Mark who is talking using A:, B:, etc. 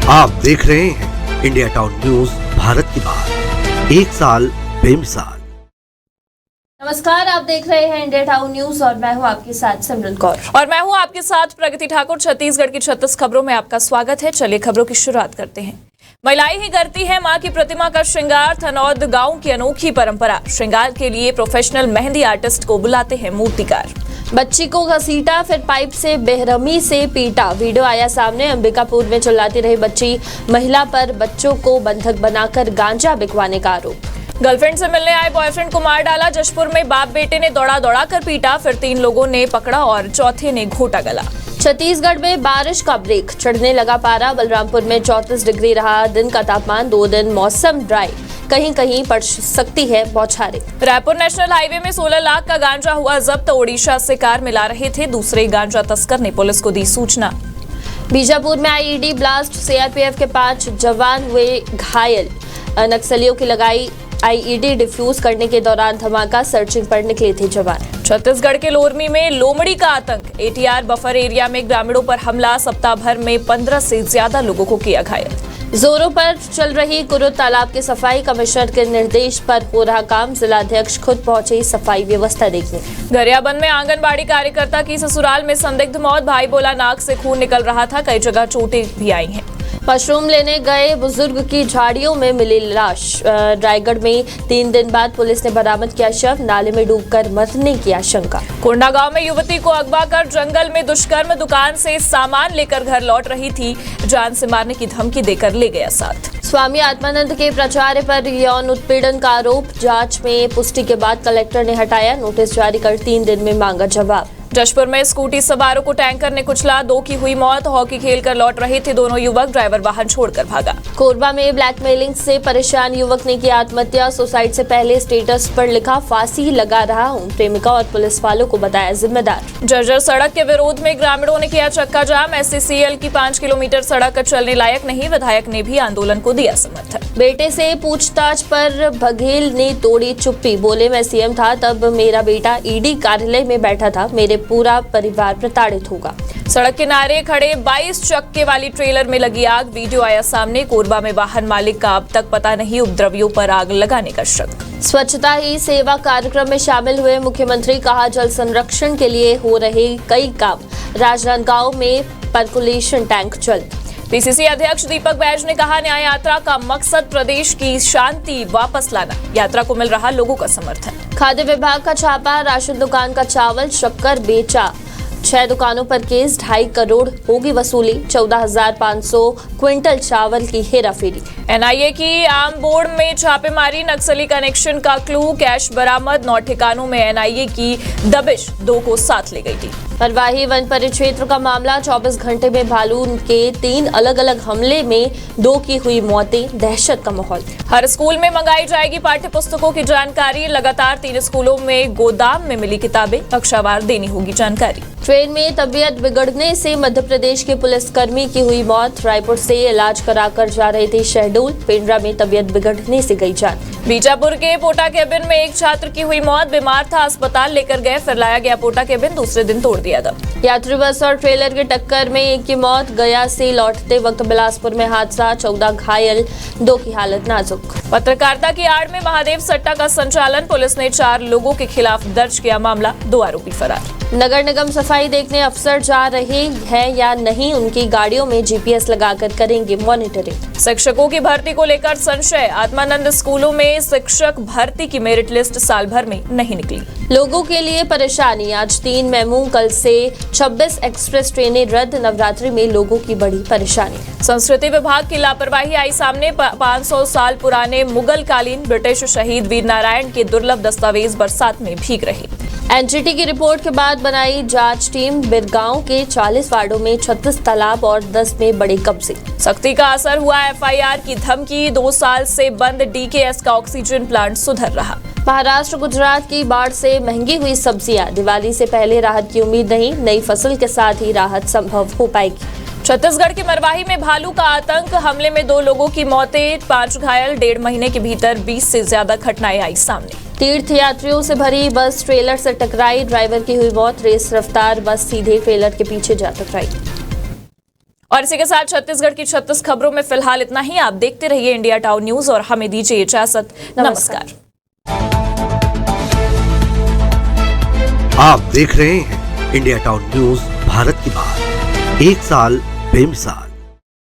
A: आप देख रहे हैं इंडिया टाउन न्यूज, भारत की बात, एक साल बेमिसाल।
B: नमस्कार, आप देख रहे हैं इंडिया टाउन न्यूज और मैं हूं आपके साथ सिमरन कौर।
C: और मैं हूं आपके साथ प्रगति ठाकुर। छत्तीसगढ़ की 36 खबरों में आपका स्वागत है। चलिए खबरों की शुरुआत करते हैं। महिलाएं ही करती हैं मां की प्रतिमा का श्रृंगार। थनौद गांव की अनोखी परंपरा। श्रृंगार के लिए प्रोफेशनल मेहंदी आर्टिस्ट को बुलाते हैं मूर्तिकार।
B: बच्ची को घसीटा, फिर पाइप से बेरहमी से पीटा। वीडियो आया सामने। अंबिकापुर में चिल्लाती रही बच्ची, महिला पर बच्चों को बंधक बनाकर गांजा बिकवाने का आरोप।
C: गर्लफ्रेंड से मिलने आए बॉयफ्रेंड को मार डाला। जशपुर में बाप बेटे ने दौड़ा दौड़ा कर पीटा, फिर 3 लोगों ने पकड़ा और चौथे ने घोटा गला।
B: छत्तीसगढ़ में बारिश का ब्रेक, चढ़ने लगा पारा। बलरामपुर में 34 डिग्री रहा दिन का तापमान। 2 दिन मौसम ड्राई, कहीं कहीं पड़ सकती है बौछारें।
C: रायपुर नेशनल हाईवे में 16 लाख का गांजा हुआ जब्त। ओडिशा से कार मिला रहे थे दूसरे गांजा तस्कर ने पुलिस को दी सूचना।
B: बीजापुर में आईईडी ब्लास्ट, सीआरपीएफ के 5 जवान हुए घायल। नक्सलियों की लगाई आईईडी डिफ्यूज करने के दौरान धमाका, सर्चिंग पर निकले थे जवान।
C: छत्तीसगढ़ के लोरमी में लोमड़ी का आतंक। एटीआर बफर एरिया में ग्रामीणों पर हमला। सप्ताह भर में 15 से ज्यादा लोगों को किया घायल।
B: जोरों पर चल रही कुरुद तालाब की सफाई। कमिश्नर के निर्देश पर हो रहा काम। जिलाध्यक्ष खुद पहुंचे सफाई व्यवस्था देखने।
C: गरियाबंद में आंगनबाड़ी कार्यकर्ता की ससुराल में संदिग्ध मौत। भाई बोला नाक से खून निकल रहा था। कई जगह चोटें भी आई हैं।
B: मशरूम लेने गए बुजुर्ग की झाड़ियों में मिली लाश। रायगढ़ में 3 दिन बाद पुलिस ने बरामद किया शव। नाले में डूबकर मरने की आशंका।
C: कोंडागांव में युवती को अगवा कर जंगल में दुष्कर्म। दुकान से सामान लेकर घर लौट रही थी, जान से मारने की धमकी देकर ले गया साथ। स्वामी आत्मानंद के प्राचार्य पर यौन उत्पीड़न का आरोप। जांच में पुष्टि के बाद कलेक्टर ने हटाया। नोटिस जारी कर 3 दिन में मांगा जवाब। जशपुर में स्कूटी सवारों को टैंकर ने कुचला। 2 की हुई मौत। हॉकी खेलकर लौट रहे थे दोनों युवक, ड्राइवर वाहन छोड़कर भागा। कोरबा में ब्लैकमेलिंग से परेशान युवक ने की आत्महत्या। सुसाइड से पहले स्टेटस पर लिखा, फांसी लगा रहा हूं। प्रेमिका और पुलिस वालों को बताया जिम्मेदार। जर्जर सड़क के विरोध में ग्रामीणों ने किया चक्का जाम। एससीसीएल की 5 किलोमीटर सड़क चलने लायक नहीं। विधायक ने भी आंदोलन को दिया समर्थन। बेटे से पूछताछ पर बघेल ने तोड़ी चुप्पी। बोले, मैं सीएम था तब मेरा बेटा ईडी कार्यालय में बैठा था। मेरे पूरा परिवार प्रताड़ित होगा। सड़क किनारे खड़े 22 चक्के वाली ट्रेलर में लगी आग। वीडियो आया सामने। कोरबा में वाहन मालिक का अब तक पता नहीं। उपद्रवियों पर आग लगाने का शक। स्वच्छता ही सेवा कार्यक्रम में शामिल हुए मुख्यमंत्री। कहा, जल संरक्षण के लिए हो रहे कई काम। राजनांदगांव में पर्कुलेशन टैंक जल्द। पीसीसी अध्यक्ष दीपक बैज ने कहा, न्याय यात्रा का मकसद प्रदेश की शांति वापस लाना। यात्रा को मिल रहा लोगों का समर्थन। खाद्य विभाग का छापा। राशन दुकान का चावल शक्कर बेचा। 6 दुकानों पर केस। 2.5 करोड़ होगी वसूली। 14,500 क्विंटल चावल की हेराफेरी। एनआईए की आम बोर्ड में छापेमारी। नक्सली कनेक्शन का क्लू। कैश बरामद। 9 ठिकानों में एनआईए की दबिश। 2 को साथ ले गई थी। परवाही वन परिक्षेत्र का मामला। 24 घंटे में भालू के 3 अलग अलग हमले में 2 की हुई मौतें। दहशत का माहौल। हर स्कूल में मंगाई जाएगी पाठ्य पुस्तकों की जानकारी। लगातार 3 स्कूलों में गोदाम में मिली किताबें। कक्षावार देनी होगी जानकारी। ट्रेन में तबीयत बिगड़ने से मध्य प्रदेश के पुलिसकर्मी की हुई मौत। रायपुर से इलाज कराकर जा रहे थे शहडोल। पेंड्रा में तबीयत बिगड़ने से गई जान। बीजापुर के पोटा केबिन में एक छात्र की हुई मौत। बीमार था, अस्पताल लेकर गए, फिर लाया गया पोटा केबिन, दूसरे दिन तोड़ दिया दम। यात्री बस और ट्रेलर की टक्कर में एक की मौत। गया से लौटते वक्त बिलासपुर में हादसा। 14 घायल, 2 की हालत नाजुक। पत्रकारिता की आड़ में महादेव सट्टा का संचालन। पुलिस ने 4 लोगों के खिलाफ दर्ज किया मामला। 2 आरोपी फरार। नगर निगम सफाई देखने अफसर जा रहे हैं या नहीं, उनकी गाड़ियों में जीपीएस लगाकर करेंगे मॉनिटरिंग। शिक्षकों की भर्ती को लेकर संशय। आत्मानंद स्कूलों में शिक्षक भर्ती की मेरिट लिस्ट साल भर में नहीं निकली। लोगों के लिए परेशानी। आज 3 मेमू, कल से 26 एक्सप्रेस ट्रेनें रद्द। नवरात्रि में लोगों की बड़ी परेशानी। संस्कृति विभाग की लापरवाही आई सामने। 500 साल पुराने मुगल कालीन ब्रिटिश शहीद वीर नारायण के दुर्लभ दस्तावेज बरसात में भीग रहे। एनजीटी की रिपोर्ट के बाद बनाई जांच टीम। बिरगांव के 40 वार्डों में 36 तालाब और 10 में बड़े कब्जे। सख्ती का असर हुआ। एफआईआर की धमकी। 2 साल से बंद डीकेएस का ऑक्सीजन प्लांट सुधर रहा। महाराष्ट्र गुजरात की बाढ़ से महंगी हुई सब्जियां। दिवाली से पहले राहत की उम्मीद नहीं। नई फसल के साथ ही राहत संभव हो पाएगी। छत्तीसगढ़ के मरवाही में भालू का आतंक। हमले में 2 लोगों की मौतें, 5 घायल। 1.5 महीने के भीतर 20 से ज्यादा घटनाएं आई सामने। तीर्थ यात्रियों से भरी बस ट्रेलर से टकराई। ड्राइवर की हुई मौत। रेस रफ्तार बस सीधे ट्रेलर के पीछे जा टकराई। और इसी के साथ छत्तीसगढ़ की 36 खबरों में फिलहाल इतना ही। आप देखते रहिए इंडिया टाउन न्यूज और हमें दीजिए इजाजत। नमस्कार।
A: आप देख रहे हैं इंडिया टाउन न्यूज, भारत की बात, एक साल बेमिसाल।